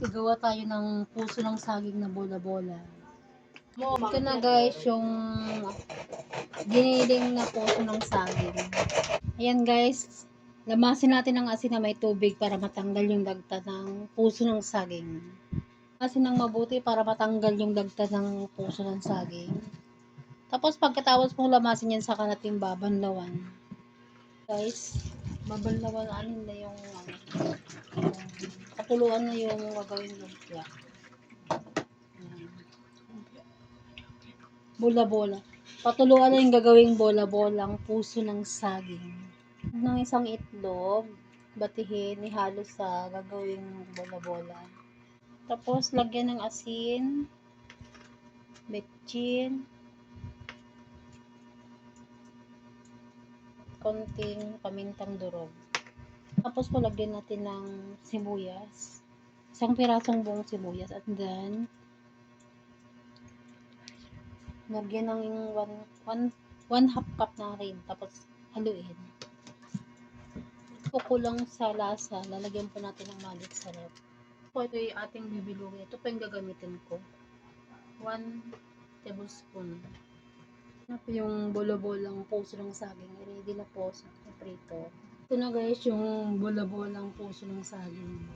Igawa tayo ng puso ng saging na bola-bola. Ito na guys, yung giniling na puso ng saging. Ayan guys, lamasin natin ang asin na may tubig para matanggal yung dagta ng puso ng saging. Lamasin ng mabuti para matanggal yung dagta ng puso ng saging. Tapos pagkatapos mong lamasin yan, saka natin babanlawan. Guys, babanlawan na yung pakuluan na yung gagawin lumpia. Bola-bola. Patuluan na yung gagawing bola-bolang puso ng saging. Ng isang itlog, batihin, ihalo sa gagawing bola-bola. Tapos, lagyan ng asin, betchin, konting pamintang durog. Tapos, palagyan natin ng sibuyas. Isang pirasong buong sibuyas. At then, lagyan ng 1/2 cup na rin. Tapos, haluin. Kulang sa lasa, lalagyan po natin ng magic sarap. Ito yung ating bibilugin. Ito pa yung gagamitin ko. 1 tablespoon. Ito po yung bolo-bolang puso ng saging. Ready na po sa prito. Ito na guys yung bolo-bolang puso ng saging.